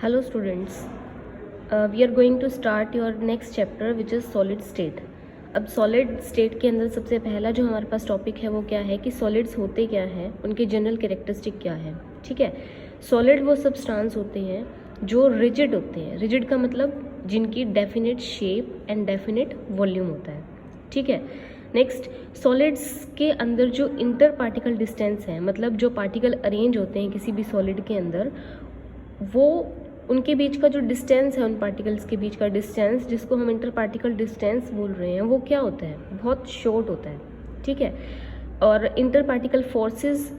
Hello students, we are going to start your next chapter which is solid state. अब solid state के अंदर सबसे पहला जो हमारे पास टॉपिक है वो क्या है कि solids होते क्या हैं, उनके जनरल कैरेक्टरिस्टिक क्या है. ठीक है, solid वो सब्सटेंस होते हैं जो रिजिड होते हैं. रिजिड का मतलब जिनकी definite shape and definite volume होता है. ठीक है. नेक्स्ट, सॉलिड्स के अंदर जो इंटर पार्टिकल डिस्टेंस है, मतलब जो पार्टिकल अरेंज होते हैं किसी भी सॉलिड के अंदर, वो उनके बीच का जो डिस्टेंस है, उन पार्टिकल्स के बीच का डिस्टेंस जिसको हम इंटर पार्टिकल डिस्टेंस बोल रहे हैं, वो क्या होता है, बहुत शॉर्ट होता है. ठीक है. और इंटर पार्टिकल फोर्सेस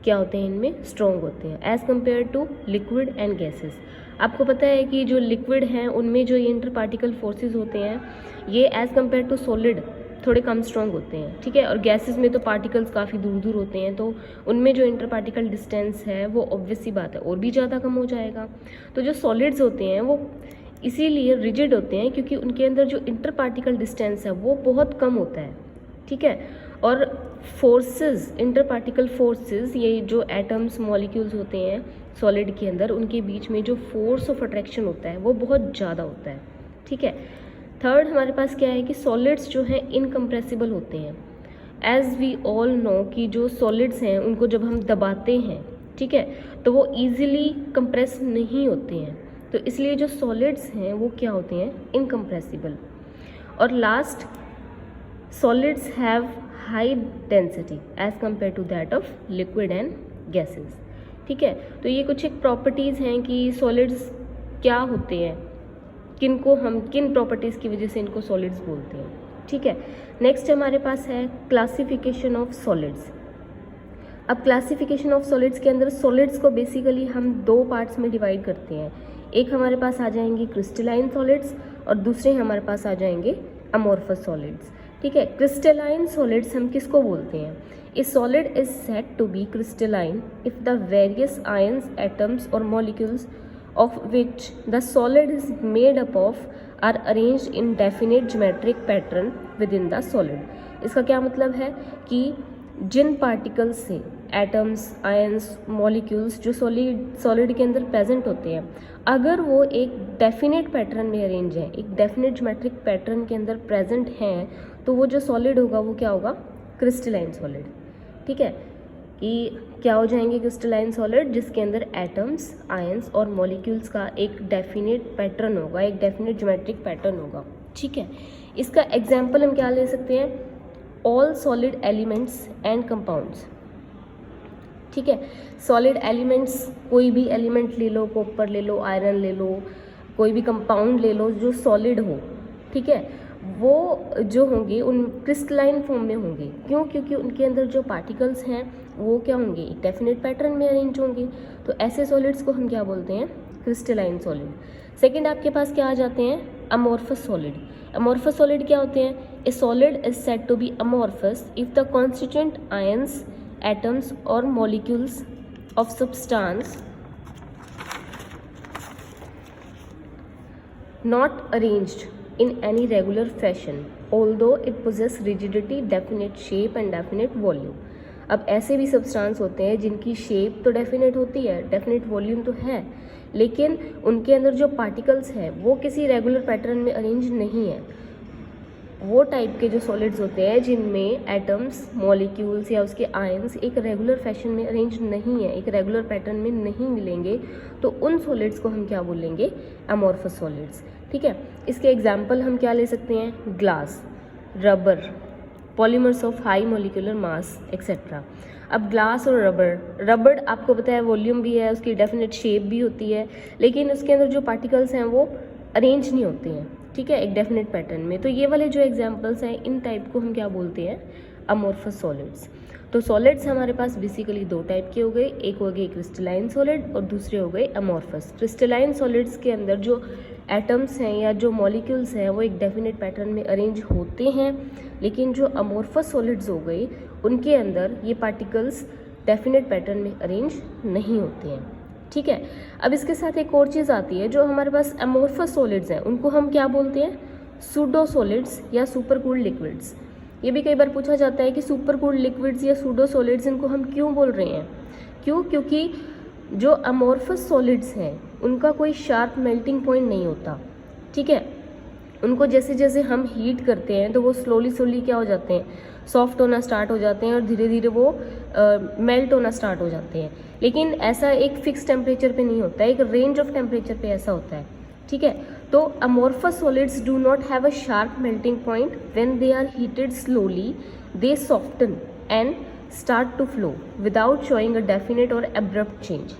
क्या होते हैं, इनमें स्ट्रॉन्ग होते हैं as compared to liquid and gases. आपको पता है कि जो लिक्विड हैं उनमें जो ये इंटर पार्टिकल फोर्सेस होते हैं ये एज़ कम्पेयर टू सॉलिड थोड़े कम स्ट्रॉन्ग होते हैं. ठीक है. और गैसेस में तो पार्टिकल्स काफ़ी दूर दूर होते हैं, तो उनमें जो इंटर पार्टिकल डिस्टेंस है वो ऑब्वियस सी बात है और भी ज़्यादा कम हो जाएगा. तो जो सॉलिड्स होते हैं वो इसीलिए रिजिड होते हैं क्योंकि उनके अंदर जो इंटर पार्टिकल डिस्टेंस है वो बहुत कम होता है. ठीक है. और फोर्सेस, इंटर पार्टिकल फोर्सेस, ये जो एटम्स मॉलिक्यूल्स होते हैं सॉलिड के अंदर, उनके बीच में जो फोर्स ऑफ अट्रैक्शन होता है वो बहुत ज़्यादा होता है. ठीक है. थर्ड हमारे पास क्या है कि सॉलिड्स जो हैं इनकम्प्रेसिबल होते हैं. एज़ वी ऑल नो कि जो सॉलिड्स हैं उनको जब हम दबाते हैं, ठीक है, तो वो ईजिली कंप्रेस नहीं होते हैं. तो इसलिए जो सॉलिड्स हैं वो क्या होते हैं, इनकम्प्रेसिबल. और last, solids have high density as compared to that of liquid and gases. ठीक है. तो ये कुछ एक प्रॉपर्टीज़ हैं कि सॉलिड्स क्या होते हैं, किनको हम किन प्रॉपर्टीज़ की वजह से इनको सॉलिड्स बोलते हैं. ठीक है. नेक्स्ट हमारे पास है क्लासिफिकेशन ऑफ सॉलिड्स. अब क्लासिफिकेशन ऑफ सॉलिड्स के अंदर सॉलिड्स को बेसिकली हम दो पार्ट्स में डिवाइड करते हैं. एक हमारे पास आ जाएंगे क्रिस्टलाइन सॉलिड्स और दूसरे हमारे पास आ जाएंगे अमोर्फस सॉलिड्स. ठीक है. क्रिस्टलाइन सॉलिड्स हम किसको बोलते हैं, a solid is said to be crystalline if the various ions, atoms और molecules of which the solid is made up of are arranged in definite geometric pattern within the solid. इसका क्या मतलब है कि जिन पार्टिकल्स से atoms, ions, molecules जो solid के अंदर प्रेजेंट होते हैं, अगर वो एक डेफिनेट पैटर्न में अरेंज है, एक डेफिनेट ज्योमेट्रिक पैटर्न के अंदर प्रेजेंट हैं, तो वो जो सॉलिड होगा वो क्या होगा, क्रिस्टलाइन सॉलिड. ठीक है. कि क्या हो जाएंगे क्रिस्टलाइन सॉलिड, जिसके अंदर एटम्स, आयंस और मॉलिक्यूल्स का एक डेफिनेट पैटर्न होगा, एक डेफिनेट ज्योमेट्रिक पैटर्न होगा. ठीक है. इसका एग्जांपल हम क्या ले सकते हैं, all solid elements and compounds. ठीक है. सॉलिड एलिमेंट्स, कोई भी एलिमेंट ले लो, कॉपर ले लो, आयरन ले लो, कोई भी कंपाउंड ले लो जो सॉलिड हो. ठीक है. वो जो होंगे उन क्रिस्टलाइन फॉर्म में होंगे. क्यों? क्योंकि उनके अंदर जो पार्टिकल्स हैं वो क्या होंगे, एक डेफिनेट पैटर्न में अरेंज होंगे. तो ऐसे सॉलिड्स को हम क्या बोलते हैं, क्रिस्टलाइन सॉलिड. सेकंड आपके पास क्या आ जाते हैं, अमोर्फस सॉलिड. अमोर्फस सॉलिड क्या होते हैं, a solid is said to be amorphous if the constituent ions, atoms और molecules of substance not arranged in any regular fashion although it possess rigidity, definite shape and definite volume. अब ऐसे भी substance होते हैं जिनकी shape तो definite होती है, डेफिनेट वॉल्यूम तो है, लेकिन उनके अंदर जो पार्टिकल्स हैं वो किसी रेगुलर पैटर्न में अरेंज नहीं है. वो टाइप के जो सॉलिड्स होते हैं जिनमें एटम्स, मॉलिक्यूल्स या उसके आयंस एक रेगुलर फैशन में अरेंज नहीं है, एक रेगुलर पैटर्न में नहीं मिलेंगे, तो उन सॉलिड्स को हम क्या बोलेंगे, अमोर्फस सॉलिड्स. ठीक है. इसके एग्जाम्पल हम क्या ले सकते हैं, glass, rubber, polymers of high molecular mass etcetera. अब ग्लास और रबर आपको पता है वॉल्यूम भी है, उसकी डेफिनेट शेप भी होती है, लेकिन उसके अंदर जो पार्टिकल्स हैं वो अरेंज नहीं होते हैं. ठीक है, एक डेफिनेट पैटर्न में. तो ये वाले जो एग्जांपल्स हैं इन टाइप को हम क्या बोलते हैं, अमोर्फस सॉलिड्स. तो सॉलिड्स हमारे पास बेसिकली दो टाइप के हो गए, एक हो गए क्रिस्टलाइन सॉलिड और दूसरे हो गए अमोर्फस. क्रिस्टलाइन सॉलिड्स के अंदर जो एटम्स हैं या जो मॉलिक्यूल्स हैं वो एक डेफिनेट पैटर्न में अरेंज होते हैं, लेकिन जो अमोर्फस सॉलिड्स हो गए उनके अंदर ये पार्टिकल्स डेफिनेट पैटर्न में अरेंज नहीं होते हैं. ठीक है. अब इसके साथ एक और चीज़ आती है, जो हमारे पास अमोर्फस सॉलिड्स हैं उनको हम क्या बोलते हैं, सूडो सॉलिड्स या सुपर कूल्ड लिक्विड्स. ये भी कई बार पूछा जाता है कि सुपर कूल्ड लिक्विड्स या सूडो सॉलिड्स, इनको हम क्यों बोल रहे हैं. क्यों? क्योंकि जो अमोर्फस सॉलिड्स हैं उनका कोई शार्प मेल्टिंग पॉइंट नहीं होता, ठीक है। उनको जैसे जैसे हम हीट करते हैं तो वो स्लोली क्या हो जाते हैं, सॉफ्ट होना स्टार्ट हो जाते हैं और धीरे धीरे वो मेल्ट होना स्टार्ट हो जाते हैं। लेकिन ऐसा एक फिक्स टेम्परेचर पे नहीं होता है, एक रेंज ऑफ टेम्परेचर पे ऐसा होता है, ठीक है। तो amorphous solids do not have a sharp melting point when they are heated slowly, they soften and start to flow without showing a definite or abrupt change.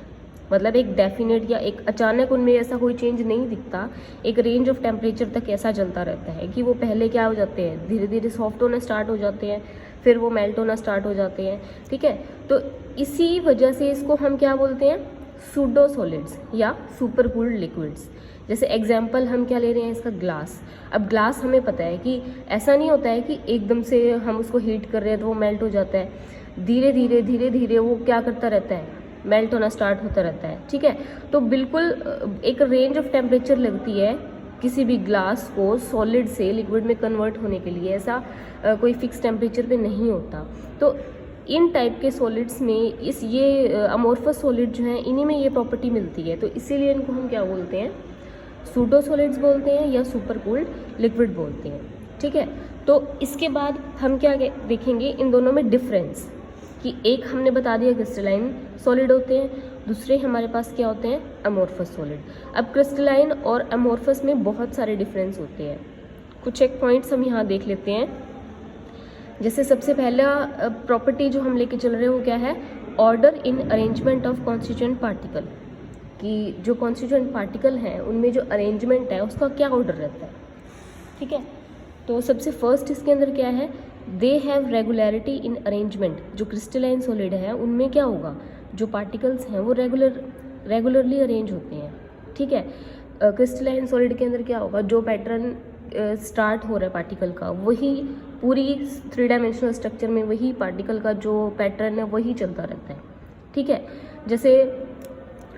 मतलब एक डेफिनेट या एक अचानक उनमें ऐसा कोई चेंज नहीं दिखता, एक रेंज ऑफ टेम्परेचर तक ऐसा चलता रहता है कि वो पहले क्या हो जाते हैं, धीरे धीरे सॉफ्ट होना स्टार्ट हो जाते हैं, फिर वो मेल्ट होना स्टार्ट हो जाते हैं, ठीक है। तो इसी वजह से इसको हम क्या बोलते हैं, सूडो सॉलिड्स या सुपर कूल्ड लिक्विड्स। जैसे एग्जाम्पल हम क्या ले रहे हैं इसका, ग्लास। अब ग्लास हमें पता है कि ऐसा नहीं होता है कि एकदम से हम उसको हीट कर रहे हैं तो वो मेल्ट हो जाता है, धीरे धीरे वो क्या करता रहता है, मेल्ट होना स्टार्ट होता रहता है, ठीक है। तो बिल्कुल एक रेंज ऑफ टेम्परेचर लगती है किसी भी ग्लास को सॉलिड से लिक्विड में कन्वर्ट होने के लिए, ऐसा कोई फिक्स टेम्परेचर पे नहीं होता। तो इन टाइप के सॉलिड्स में ये अमोर्फस सॉलिड जो हैं इन्हीं में ये प्रॉपर्टी मिलती है, तो इसीलिए इनको हम क्या बोलते हैं, सूडो सॉलिड्स बोलते हैं या सुपर कूल्ड लिक्विड बोलते हैं, ठीक है। तो इसके बाद हम क्या देखेंगे इन दोनों में डिफरेंस, कि एक हमने बता दिया क्रिस्टलाइन सॉलिड होते हैं, दूसरे हमारे पास क्या होते हैं, अमोर्फस सॉलिड। अब क्रिस्टलाइन और अमोर्फस में बहुत सारे डिफरेंस होते हैं, कुछ एक पॉइंट्स हम यहाँ देख लेते हैं। जैसे सबसे पहला प्रॉपर्टी जो हम लेके चल रहे हैं वो क्या है, order in arrangement of constituent particle, कि जो कॉन्स्टिट्यूएंट पार्टिकल हैं उनमें जो अरेंजमेंट है उसका क्या ऑर्डर रहता है, ठीक है। तो सबसे फर्स्ट इसके अंदर क्या है, they have regularity in arrangement. जो क्रिस्टलाइन सॉलिड है उनमें क्या होगा, जो पार्टिकल्स हैं वो रेगुलरली अरेंज होते हैं, ठीक है। क्रिस्टलाइन सॉलिड के अंदर क्या होगा, जो पैटर्न स्टार्ट हो रहा है पार्टिकल का, वही पूरी 3 डायमेंशनल स्ट्रक्चर में वही पार्टिकल का जो पैटर्न है वही चलता रहता है, ठीक है। जैसे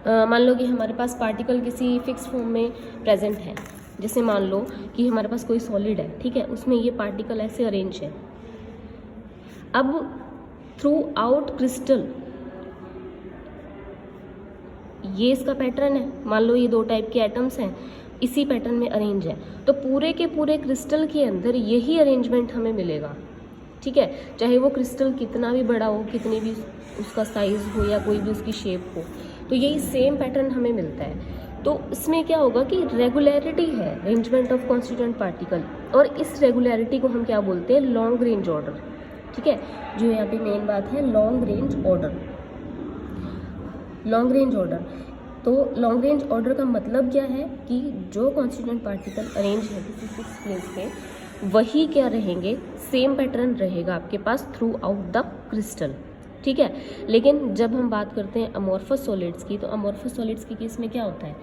मान लो कि हमारे पास पार्टिकल किसी फिक्स फॉर्म में प्रेजेंट है, जैसे मान लो कि हमारे पास कोई सॉलिड है, ठीक है, उसमें ये पार्टिकल ऐसे अरेंज है। अब थ्रू आउट क्रिस्टल ये इसका पैटर्न है, मान लो ये 2 टाइप के एटम्स हैं, इसी पैटर्न में अरेंज है, तो पूरे के पूरे क्रिस्टल के अंदर यही अरेंजमेंट हमें मिलेगा, ठीक है। चाहे वो क्रिस्टल कितना भी बड़ा हो, कितनी भी उसका साइज हो या कोई भी उसकी शेप हो, तो यही सेम पैटर्न हमें मिलता है। तो इसमें क्या होगा कि रेगुलरिटी है अरेंजमेंट ऑफ कॉन्स्टिट्यूएंट पार्टिकल, और इस रेगुलरिटी को हम क्या बोलते हैं, लॉन्ग रेंज ऑर्डर, ठीक है। जो यहाँ पे मेन बात है long range order. Long range order, तो लॉन्ग रेंज ऑर्डर का मतलब क्या है कि जो कॉन्स्टिट्यूएंट पार्टिकल अरेंज है किसी फिक्स प्लेस पे, वही क्या रहेंगे, सेम पैटर्न रहेगा आपके pass through out the crystal, ठीक है। लेकिन जब हम बात करते हैं अमोर्फस सॉलिड्स की, तो अमोर्फस सॉलिड्स के केस में क्या होता है,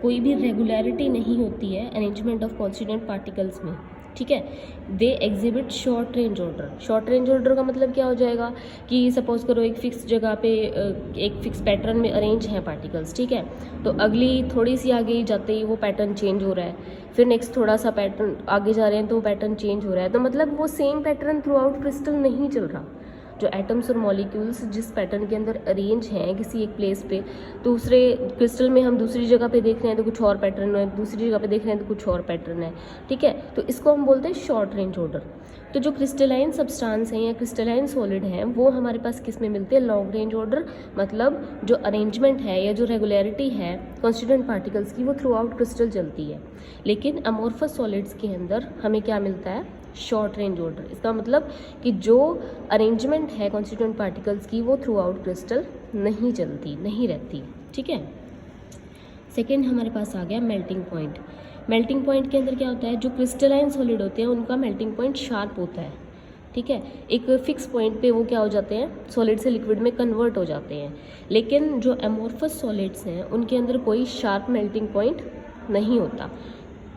कोई भी रेगुलरिटी नहीं होती है अरेंजमेंट ऑफ कॉन्स्टिट्यूएंट पार्टिकल्स में, ठीक है। They exhibit short range order. Short range order का मतलब क्या हो जाएगा कि सपोज करो एक फिक्स जगह पे एक फिक्स पैटर्न में अरेंज हैं पार्टिकल्स, ठीक है, तो अगली थोड़ी सी आगे जाते ही वो पैटर्न चेंज हो रहा है, फिर नेक्स्ट थोड़ा सा पैटर्न आगे जा रहे हैं तो वो पैटर्न चेंज हो रहा है, तो मतलब वो same pattern through out crystal नहीं चल रहा। जो एटम्स और मॉलिक्यूल्स जिस पैटर्न के अंदर अरेंज हैं किसी एक प्लेस पे, दूसरे क्रिस्टल में हम दूसरी जगह पे देख रहे हैं तो कुछ और पैटर्न है, दूसरी जगह पे देख रहे हैं तो कुछ और पैटर्न है, ठीक है। तो इसको हम बोलते हैं शॉर्ट रेंज ऑर्डर। तो जो क्रिस्टलाइन सब्सटेंस हैं या क्रिस्टलाइन सॉलिड हैं वो हमारे पास किस में मिलते हैं, लॉन्ग रेंज ऑर्डर। मतलब जो अरेंजमेंट है या जो रेगुलरिटी है कॉन्स्टिट्यूएंट पार्टिकल्स की वो थ्रू आउट क्रिस्टल चलती है। लेकिन अमोर्फस सॉलिड्स के अंदर हमें क्या मिलता है, शॉर्ट रेंज ऑर्डर। इसका मतलब कि जो अरेंजमेंट है कॉन्स्टिट्यूएंट पार्टिकल्स की वो थ्रू आउट क्रिस्टल नहीं चलती, नहीं रहती, ठीक है। सेकेंड हमारे पास आ गया मेल्टिंग पॉइंट। मेल्टिंग पॉइंट के अंदर क्या होता है, जो क्रिस्टलाइन सॉलिड होते हैं उनका मेल्टिंग पॉइंट शार्प होता है, ठीक है। एक फिक्स पॉइंट पे वो क्या हो जाते हैं, सॉलिड से लिक्विड में कन्वर्ट हो जाते हैं। लेकिन जो अमोर्फस सॉलिड्स हैं उनके अंदर कोई शार्प मेल्टिंग पॉइंट नहीं होता।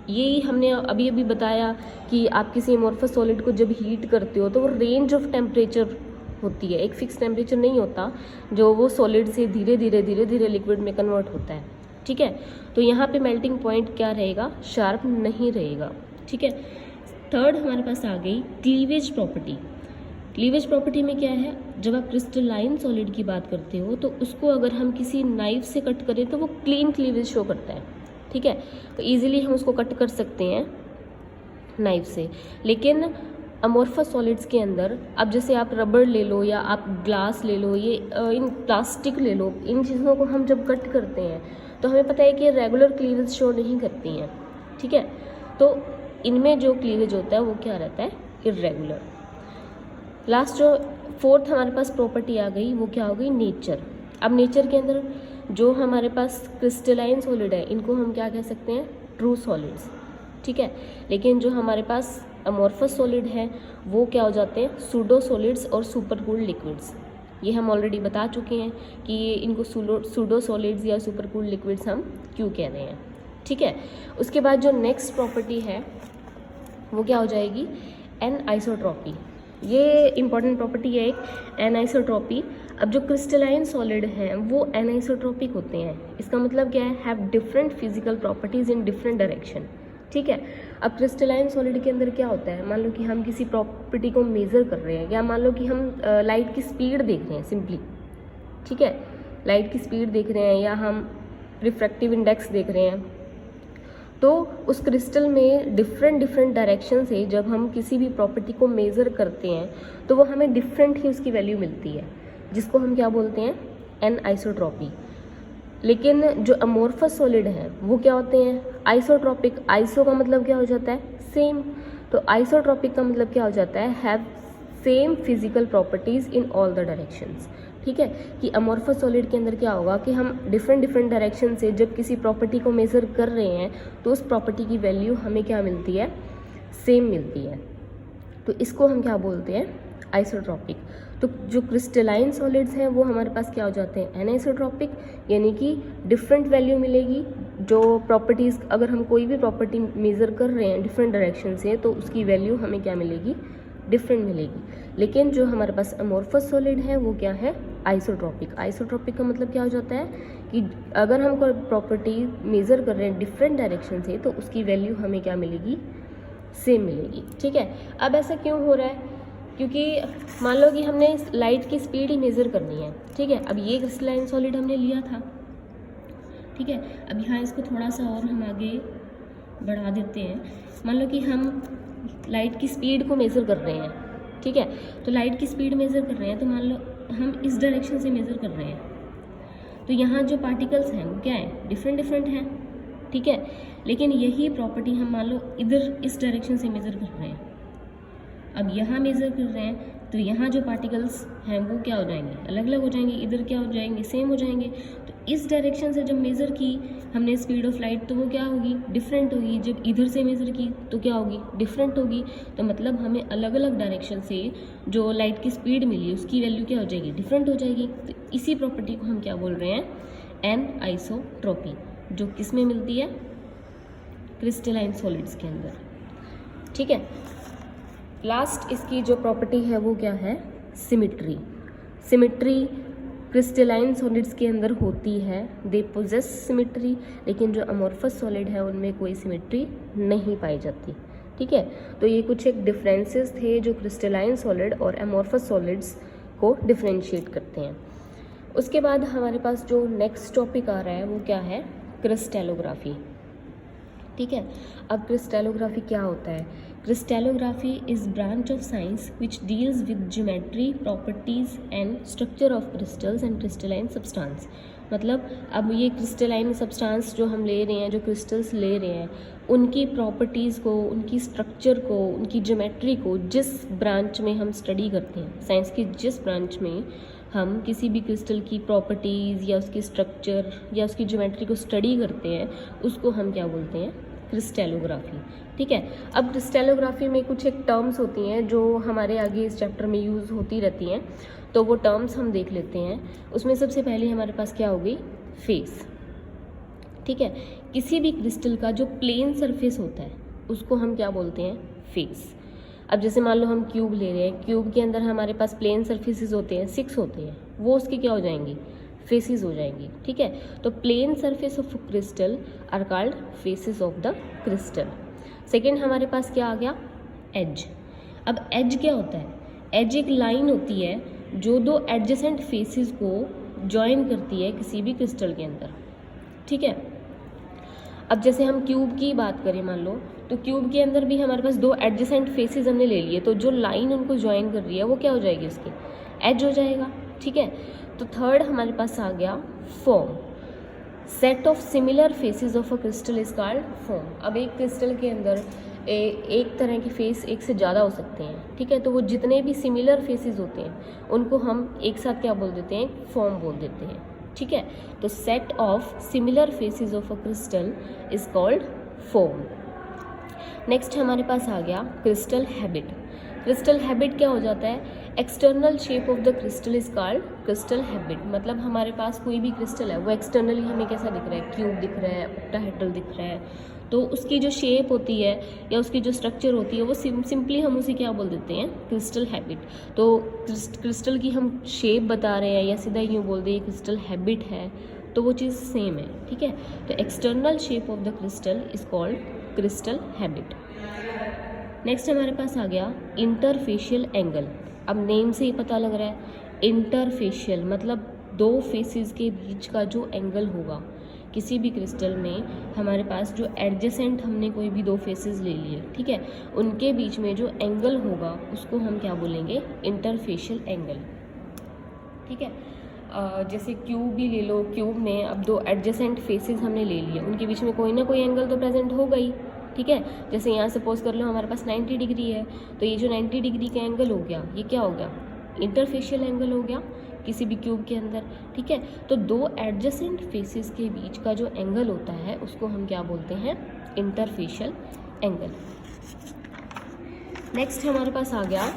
यही हमने अभी अभी बताया कि आप किसी अमोर्फस सॉलिड को जब हीट करते हो तो वो रेंज ऑफ टेम्परेचर होती है, एक फिक्स टेम्परेचर नहीं होता जो वो सॉलिड से धीरे धीरे लिक्विड में कन्वर्ट होता है, ठीक है। तो यहाँ पे मेल्टिंग पॉइंट क्या रहेगा, शार्प नहीं रहेगा, ठीक है। थर्ड हमारे पास आ गई क्लीवेज प्रॉपर्टी। क्लीवेज प्रॉपर्टी में क्या है, जब आप क्रिस्टलाइन सॉलिड की बात करते हो तो उसको अगर हम किसी नाइफ से कट करें तो वो क्लीन क्लीवेज शो करता है, ठीक है। तो ईजिली हम उसको कट कर सकते हैं नाइफ से। लेकिन अमोर्फस सॉलिड्स के अंदर अब जैसे आप रबर ले लो या आप ग्लास ले लो, ये इन प्लास्टिक ले लो, इन चीज़ों को हम जब कट करते हैं तो हमें पता है कि रेगुलर क्लीवेज शो नहीं करती हैं, ठीक है। तो इनमें जो क्लीवेज होता है वो क्या रहता है, इर्रेगुलर। लास्ट जो फोर्थ हमारे पास प्रॉपर्टी आ गई वो क्या हो गई, नेचर। अब नेचर के अंदर जो हमारे पास क्रिस्टलाइन सॉलिड है इनको हम क्या कह सकते हैं, ट्रू सॉलिड्स, ठीक है। लेकिन जो हमारे पास अमोर्फस सॉलिड है वो क्या हो जाते हैं, सूडो सॉलिड्स और सुपर कूल्ड लिक्विड्स। ये हम ऑलरेडी बता चुके हैं कि ये इनको सूडो सॉलिड्स या सुपर कूल्ड लिक्विड्स हम क्यों कह रहे हैं, ठीक है। उसके बाद जो नेक्स्ट प्रॉपर्टी है वो क्या हो जाएगी, एनआइसोट्रॉपी। ये इंपॉर्टेंट प्रॉपर्टी है एक, एनआइसोट्रॉपी। अब जो क्रिस्टलाइन सॉलिड हैं वो एनआइसोट्रॉपिक होते हैं। इसका मतलब क्या है, have different physical properties in different direction, ठीक है। अब क्रिस्टलाइन सॉलिड के अंदर क्या होता है, मान लो कि हम किसी प्रॉपर्टी को मेज़र कर रहे हैं या मान लो कि हम लाइट की स्पीड देख रहे हैं सिंपली, ठीक है, लाइट की स्पीड देख रहे हैं या हम रिफ्रैक्टिव इंडेक्स देख रहे हैं, तो उस क्रिस्टल में डिफरेंट डायरेक्शन से जब हम किसी भी प्रॉपर्टी को मेज़र करते हैं तो वो हमें डिफरेंट ही उसकी वैल्यू मिलती है, जिसको हम क्या बोलते हैं, एनआइसोट्रॉपी। लेकिन जो अमोर्फस सॉलिड हैं वो क्या होते हैं, आइसोट्रॉपिक। आइसो का मतलब क्या हो जाता है, सेम। तो आइसोट्रॉपिक का मतलब क्या हो जाता है, have same physical properties in all the directions, ठीक है। कि अमोर्फस सॉलिड के अंदर क्या होगा कि हम डिफरेंट डायरेक्शन से जब किसी प्रॉपर्टी को मेज़र कर रहे हैं तो उस प्रॉपर्टी की वैल्यू हमें क्या मिलती है, सेम मिलती है। तो इसको हम क्या बोलते हैं, आइसोट्रॉपिक। तो जो क्रिस्टलाइन सॉलिड्स हैं वो हमारे पास क्या हो जाते हैं, एनआइसोट्रॉपिक, यानी कि डिफरेंट वैल्यू मिलेगी। जो प्रॉपर्टीज़, अगर हम कोई भी प्रॉपर्टी मेज़र कर रहे हैं डिफरेंट डायरेक्शन से तो उसकी वैल्यू हमें क्या मिलेगी, डिफरेंट मिलेगी। लेकिन जो हमारे पास अमोर्फस सॉलिड है वो क्या है, आइसोट्रॉपिक। आइसोट्रॉपिक का मतलब क्या हो जाता है कि अगर हम कोई प्रॉपर्टी मेज़र कर रहे हैं डिफरेंट डायरेक्शन से तो उसकी वैल्यू हमें क्या मिलेगी, सेम मिलेगी, ठीक है। अब ऐसा क्यों हो रहा है, क्योंकि मान लो कि हमने लाइट की स्पीड ही मेज़र करनी है, ठीक है। अब ये क्रिस्टलाइन सॉलिड हमने लिया था, ठीक है। अब यहाँ इसको थोड़ा सा और हम आगे बढ़ा देते हैं। मान लो कि हम लाइट की स्पीड को मेज़र कर रहे हैं, ठीक है। तो लाइट की स्पीड मेज़र कर रहे हैं तो मान लो हम इस डायरेक्शन से मेज़र कर रहे हैं, तो यहाँ जो पार्टिकल्स हैं वो क्या है, डिफरेंट हैं, ठीक है। लेकिन यही प्रॉपर्टी हम मान लो इधर इस डायरेक्शन से मेज़र कर रहे हैं, अब यहाँ मेज़र कर रहे हैं तो यहाँ जो पार्टिकल्स हैं वो क्या हो जाएंगे, अलग अलग हो जाएंगे, इधर क्या हो जाएंगे, सेम हो जाएंगे। तो इस डायरेक्शन से जब मेज़र की हमने स्पीड ऑफ लाइट तो वो क्या होगी, डिफरेंट होगी। जब इधर से मेज़र की तो क्या होगी, डिफरेंट होगी। तो मतलब हमें अलग अलग डायरेक्शन से जो लाइट की स्पीड मिली उसकी वैल्यू क्या हो जाएगी, डिफरेंट हो जाएगी। तो इसी प्रॉपर्टी को हम क्या बोल रहे हैं, एनआइसोट्रॉपी, जो किस में मिलती है, क्रिस्टलाइन सॉलिड्स के अंदर, ठीक है। लास्ट इसकी जो प्रॉपर्टी है वो क्या है, सिमिट्री। सिमिट्री क्रिस्टलाइन सॉलिड्स के अंदर होती है, दे पोजेस सिमिट्री। लेकिन जो अमोर्फस सॉलिड है उनमें कोई सिमिट्री नहीं पाई जाती, ठीक है। तो ये कुछ एक डिफरेंसेस थे जो क्रिस्टलाइन सॉलिड और अमोर्फस सॉलिड्स को डिफरेंशिएट करते हैं। उसके बाद हमारे पास जो नेक्स्ट टॉपिक आ रहा है वो क्या है, क्रिस्टलोग्राफी, ठीक है। अब क्रिस्टलोग्राफी क्या होता है, crystallography is branch of science which deals with geometry, properties and structure of crystals and crystalline substance. मतलब अब ये क्रिस्टलाइन सब्सटेंस जो हम ले रहे हैं, जो क्रिस्टल्स ले रहे हैं, उनकी प्रॉपर्टीज़ को, उनकी स्ट्रक्चर को, उनकी ज्योमेट्री को जिस ब्रांच में हम स्टडी करते हैं, साइंस की जिस ब्रांच में हम किसी भी क्रिस्टल की प्रॉपर्टीज़ या उसकी स्ट्रक्चर या उसकी ज्योमेट्री को स्टडी करते हैं, उसको हम क्या बोलते हैं, क्रिस्टलोग्राफी, ठीक है। अब क्रिस्टलोग्राफी में कुछ एक टर्म्स होती हैं जो हमारे आगे इस चैप्टर में यूज़ होती रहती हैं, तो वो टर्म्स हम देख लेते हैं। उसमें सबसे पहले हमारे पास क्या हो गई, फेस, ठीक है। किसी भी क्रिस्टल का जो प्लेन सरफेस होता है उसको हम क्या बोलते हैं, फेस। अब जैसे मान लो हम क्यूब ले रहे हैं, क्यूब के अंदर हमारे पास प्लेन सरफेसेस होते हैं, 6 होते हैं, वो उसकी क्या हो जाएंगी, फेसेस हो जाएंगी, ठीक है। तो plane surface of crystal are called faces of the crystal. Second हमारे पास क्या आ गया, एज। अब एज क्या होता है, एज एक लाइन होती है जो दो एडजेसेंट फेसेस को जॉइन करती है किसी भी क्रिस्टल के अंदर, ठीक है। अब जैसे हम क्यूब की बात करें मान लो, तो क्यूब के अंदर भी हमारे पास दो एडजेसेंट फेसेस हमने ले लिए, तो जो लाइन उनको ज्वाइन कर रही है वो क्या हो जाएगी, उसकी एज हो जाएगा, ठीक है। तो थर्ड हमारे पास आ गया form. Set of similar faces of a crystal is called form. अब एक क्रिस्टल के अंदर एक तरह के फेस एक से ज़्यादा हो सकते हैं, ठीक है। तो वो जितने भी सिमिलर फेसेस होते हैं उनको हम एक साथ क्या बोल देते हैं, फॉर्म बोल देते हैं, ठीक है। तो set of similar faces of a crystal is called form. Next हमारे पास आ गया क्रिस्टल हैबिट। क्रिस्टल हैबिट क्या हो जाता है, external shape of the crystal is called crystal habit. मतलब हमारे पास कोई भी क्रिस्टल है वो एक्सटर्नली हमें कैसा दिख रहा है, क्यूब दिख रहा है, ऑक्टाहेड्रल दिख रहा है, तो उसकी जो शेप होती है या उसकी जो स्ट्रक्चर होती है वो सिंपली हम उसे क्या बोल देते हैं, क्रिस्टल हैबिट। तो क्रिस्टल की हम शेप बता रहे हैं या सीधा यूँ बोल दें क्रिस्टल हैबिट है, तो वो चीज़ सेम है, ठीक है। तो external shape of the crystal is called crystal habit. Next हमारे पास आ गया इंटरफेशियल एंगल। अब नेम से ही पता लग रहा है, इंटरफेशियल मतलब दो फेसेस के बीच का जो एंगल होगा किसी भी क्रिस्टल में, हमारे पास जो एडजेसेंट हमने कोई भी दो फेसेस ले लिए, ठीक है, उनके बीच में जो एंगल होगा उसको हम क्या बोलेंगे, इंटरफेशियल एंगल, ठीक है। जैसे क्यूब भी ले लो, क्यूब में अब दो एडजेसेंट फेसेस हमने ले लिए, उनके बीच में कोई ना कोई एंगल तो प्रेजेंट होगा ही, ठीक है। जैसे यहाँ सपोज कर लो हमारे पास 90 डिग्री है, तो ये जो 90 डिग्री का एंगल हो गया ये क्या हो गया, इंटरफेशियल एंगल हो गया किसी भी क्यूब के अंदर, ठीक है। तो दो एडजेसेंट फेसेस के बीच का जो एंगल होता है उसको हम क्या बोलते हैं, इंटरफेशियल एंगल। नेक्स्ट हमारे पास आ गया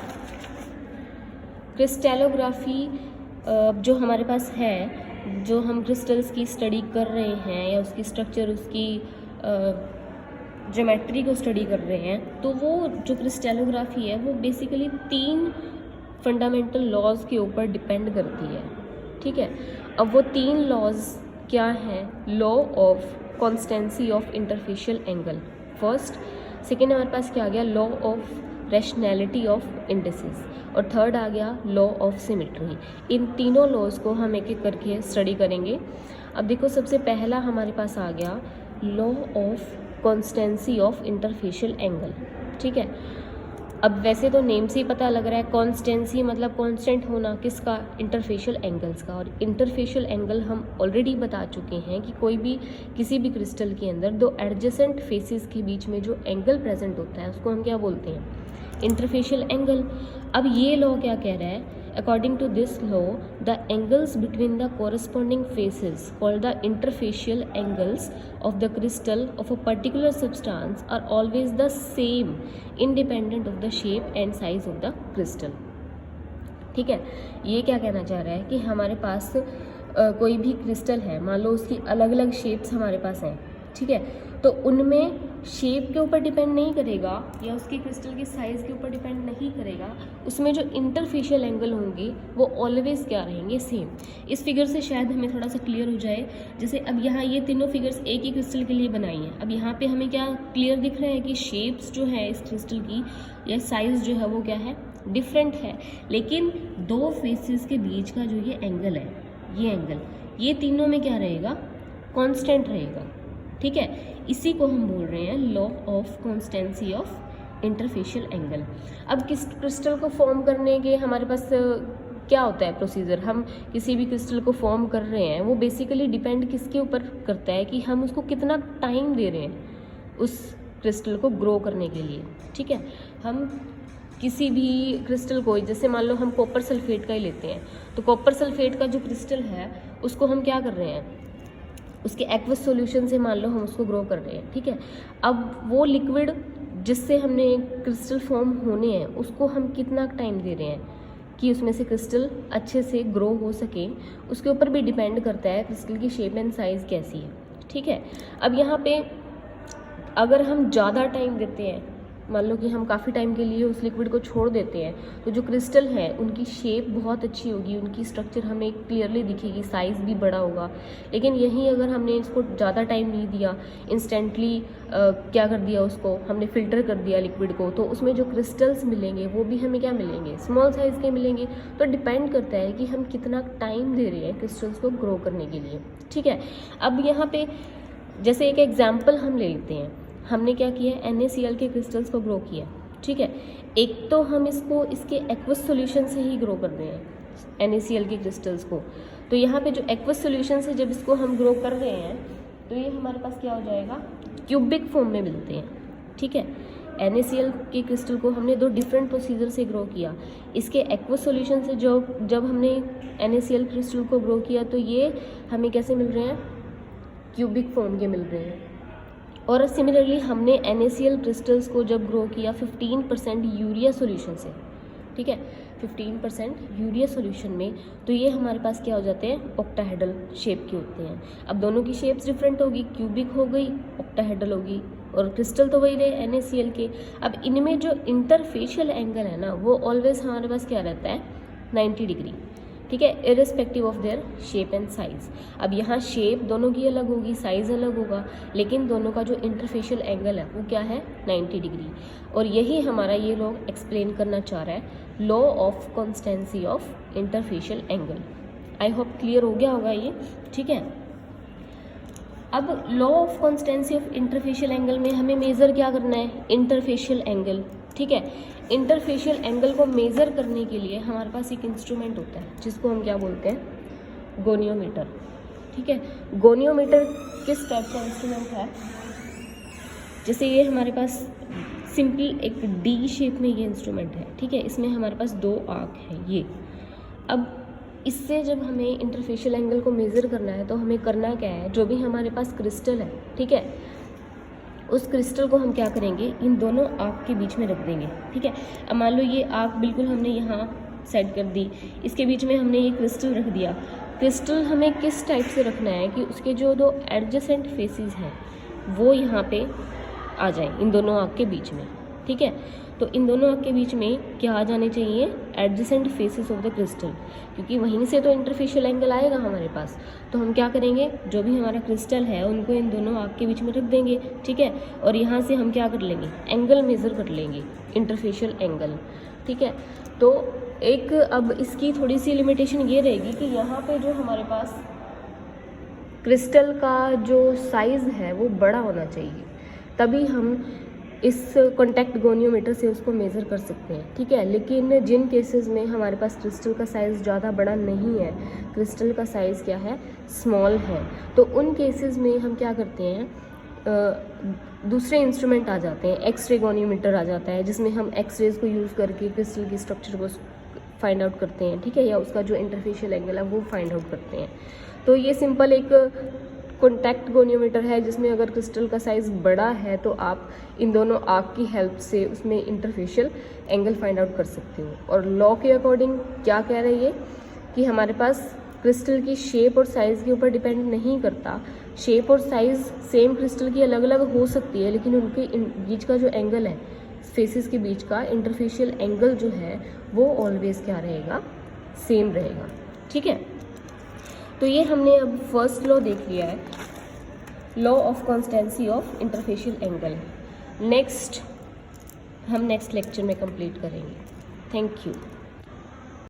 क्रिस्टलोग्राफी। जो हमारे पास है, जो हम क्रिस्टल्स की स्टडी कर रहे हैं या उसकी स्ट्रक्चर, उसकी ज्योमेट्री को स्टडी कर रहे हैं, तो वो जो क्रिस्टलोग्राफी है वो बेसिकली 3 फंडामेंटल लॉज के ऊपर डिपेंड करती है, ठीक है। अब वो 3 लॉज क्या हैं, law of constituency of interfacial angle first, second हमारे पास क्या आ गया, law of rationality of indices, और थर्ड आ गया लॉ ऑफ सिमेट्री। इन तीनों लॉज को हम एक एक करके स्टडी करेंगे। अब देखो सबसे पहला हमारे पास आ गया law of constituency of interfacial angle, ठीक है। अब वैसे तो नेम से ही पता लग रहा है, कॉन्स्टेंसी मतलब कांस्टेंट होना किसका, इंटरफेशियल एंगल्स का। और इंटरफेशियल एंगल हम ऑलरेडी बता चुके हैं कि कोई भी किसी भी क्रिस्टल के अंदर दो एडजेसेंट फेसेस के बीच में जो एंगल प्रेजेंट होता है उसको हम क्या बोलते हैं, इंटरफेशियल एंगल। अब ये लॉ क्या कह रहा है, according to this law the angles between the corresponding faces called the interfacial angles of the crystal of a particular substance are always the same independent of the shape and size of the crystal, ठीक है। ये क्या कहना चाह रहा है कि हमारे पास कोई भी क्रिस्टल है, मान लो उसकी अलग अलग शेप्स हमारे पास हैं, ठीक है, तो उनमें शेप के ऊपर डिपेंड नहीं करेगा या उसके क्रिस्टल के साइज़ के ऊपर डिपेंड नहीं करेगा, उसमें जो इंटरफेशियल एंगल होंगे वो ऑलवेज क्या रहेंगे, सेम। इस फिगर से शायद हमें थोड़ा सा क्लियर हो जाए। जैसे अब यहाँ ये तीनों फिगर्स एक ही क्रिस्टल के लिए बनाई हैं, अब यहाँ पे हमें क्या क्लियर दिख रहा है कि शेप्स जो है इस क्रिस्टल की या साइज़ जो है वो क्या है, डिफरेंट है, लेकिन दो फेसेस के बीच का जो ये एंगल है, ये एंगल, ये तीनों में क्या रहेगा, कांस्टेंट रहेगा, ठीक है। इसी को हम बोल रहे हैं law of constituency of interfacial angle. अब किस क्रिस्टल को फॉर्म करने के हमारे पास क्या होता है प्रोसीजर, हम किसी भी क्रिस्टल को फॉर्म कर रहे हैं वो बेसिकली डिपेंड किसके ऊपर करता है कि हम उसको कितना टाइम दे रहे हैं उस क्रिस्टल को ग्रो करने के लिए, ठीक है। हम किसी भी क्रिस्टल को, जैसे मान लो हम कॉपर सल्फेट का ही लेते हैं, तो कॉपर सल्फेट का जो क्रिस्टल है उसको हम क्या कर रहे हैं, उसके एक्वस सॉल्यूशन से मान लो हम उसको ग्रो कर रहे हैं, ठीक है। अब वो लिक्विड जिससे हमने क्रिस्टल फॉर्म होने हैं उसको हम कितना टाइम दे रहे हैं कि उसमें से क्रिस्टल अच्छे से ग्रो हो सके, उसके ऊपर भी डिपेंड करता है क्रिस्टल की शेप एंड साइज़ कैसी है, ठीक है। अब यहाँ पे अगर हम ज़्यादा टाइम देते हैं मान लो कि हम काफ़ी टाइम के लिए उस लिक्विड को छोड़ देते हैं, तो जो क्रिस्टल है उनकी शेप बहुत अच्छी होगी, उनकी स्ट्रक्चर हमें क्लियरली दिखेगी, साइज़ भी बड़ा होगा। लेकिन यहीं अगर हमने इसको ज़्यादा टाइम नहीं दिया, इंस्टेंटली क्या कर दिया, उसको हमने फ़िल्टर कर दिया लिक्विड को, तो उसमें जो क्रिस्टल्स मिलेंगे वो भी हमें क्या मिलेंगे, स्मॉल साइज़ के मिलेंगे। तो डिपेंड करता है कि हम कितना टाइम दे रहे हैं क्रिस्टल्स को ग्रो करने के लिए। ठीक है, अब यहाँ पे जैसे एक एग्जाम्पल हम ले लेते हैं, हमने क्या किया, NaCl के क्रिस्टल्स को ग्रो किया। ठीक है, एक तो हम इसको इसके एक्वस सॉल्यूशन से ही ग्रो कर रहे हैं NaCl के क्रिस्टल्स को। तो यहाँ पे जो एक्वस सॉल्यूशन से जब इसको हम ग्रो कर रहे हैं तो ये हमारे पास क्या हो जाएगा, क्यूबिक फॉर्म में मिलते हैं। ठीक है, NaCl के क्रिस्टल को हमने 2 डिफरेंट प्रोसीजर से ग्रो किया। इसके एक्वस सॉल्यूशन से जब हमने NaCl क्रिस्टल को ग्रो किया तो ये हमें कैसे मिल रहे हैं, क्यूबिक फॉर्म के मिल रहे हैं। और सिमिलरली हमने NaCl क्रिस्टल्स को जब ग्रो किया 15% यूरिया सॉल्यूशन से, ठीक है, 15% यूरिया सॉल्यूशन में, तो ये हमारे पास क्या हो जाते हैं, ऑक्टाहेड्रल शेप के होते हैं। अब दोनों की शेप्स डिफरेंट होगी, क्यूबिक हो गई, ऑक्टाहेड्रल होगी, और क्रिस्टल तो वही रहे NaCl के। अब इनमें जो इंटरफेशियल एंगल है ना, वो ऑलवेज हमारे पास क्या रहता है, 90 डिग्री। ठीक है, irrespective of their shape and size. अब यहाँ शेप दोनों की अलग होगी, साइज अलग होगा, लेकिन दोनों का जो इंटरफेशियल एंगल है वो क्या है, 90 डिग्री। और यही हमारा ये लोग एक्सप्लेन करना चाह रहा है, law of constituency of interfacial angle. I hope clear हो गया होगा ये। ठीक है, अब law of constituency of interfacial angle में हमें मेज़र क्या करना है, इंटरफेशियल एंगल। ठीक है, इंटरफेशियल एंगल को मेज़र करने के लिए हमारे पास एक इंस्ट्रूमेंट होता है जिसको हम क्या बोलते हैं, गोनियोमीटर। ठीक है, गोनियोमीटर किस टाइप का इंस्ट्रूमेंट है, जैसे ये हमारे पास सिंपल एक डी शेप में ये इंस्ट्रूमेंट है। ठीक है, इसमें हमारे पास 2 आर्क है ये। अब इससे जब हमें इंटरफेशियल एंगल को मेज़र करना है तो हमें करना क्या है, जो भी हमारे पास क्रिस्टल है, ठीक है, उस क्रिस्टल को हम क्या करेंगे, इन दोनों आर्क के बीच में रख देंगे। ठीक है, अब मान लो ये आर्क बिल्कुल हमने यहाँ सेट कर दी, इसके बीच में हमने ये क्रिस्टल रख दिया। क्रिस्टल हमें किस टाइप से रखना है कि उसके जो 2 एडजेसेंट फेसेस हैं वो यहाँ पे आ जाए, इन दोनों आर्क के बीच में। ठीक है, तो इन दोनों आर्क के बीच में क्या आ जाने चाहिए, adjacent faces of the crystal, क्योंकि वहीं से तो इंटरफेशियल एंगल आएगा हमारे पास। तो हम क्या करेंगे, जो भी हमारा क्रिस्टल है उनको इन दोनों आर्क के बीच में रख देंगे। ठीक है, और यहाँ से हम क्या कर लेंगे, एंगल मेज़र कर लेंगे, इंटरफेशियल एंगल। ठीक है, तो एक अब इसकी थोड़ी सी लिमिटेशन ये रहेगी कि यहाँ पे जो हमारे पास क्रिस्टल का जो साइज़ है वो बड़ा होना चाहिए, तभी हम इस कॉन्टैक्ट गोनियोमीटर से उसको मेज़र कर सकते हैं। ठीक है, लेकिन जिन केसेस में हमारे पास क्रिस्टल का साइज़ ज़्यादा बड़ा नहीं है, क्रिस्टल का साइज़ क्या है, स्मॉल है, तो उन केसेस में हम क्या करते हैं, दूसरे इंस्ट्रूमेंट आ जाते हैं, एक्सरे गोनियोमीटर आ जाता है, जिसमें हम एक्सरेज को यूज़ करके क्रिस्टल की स्ट्रक्चर को फाइंड आउट करते हैं। ठीक है, या उसका जो इंटरफेशियल एंगल है वो फाइंड आउट करते हैं। तो ये सिंपल एक कॉन्टैक्ट गोनियोमीटर है, जिसमें अगर क्रिस्टल का साइज़ बड़ा है तो आप इन दोनों आर्क की हेल्प से उसमें इंटरफेशियल एंगल फाइंड आउट कर सकते हो। और लॉ के अकॉर्डिंग क्या कह रही है कि हमारे पास क्रिस्टल की शेप और साइज़ के ऊपर डिपेंड नहीं करता, शेप और साइज़ सेम क्रिस्टल की अलग अलग हो सकती है, लेकिन उनके बीच का जो एंगल है, फेसेस के बीच का इंटरफेशियल एंगल जो है वो ऑलवेज क्या रहेगा, सेम रहेगा। ठीक है, तो ये हमने अब फर्स्ट लॉ देख लिया है, law of constituency of interfacial angle. Next हम नेक्स्ट लेक्चर में कंप्लीट करेंगे। Thank you.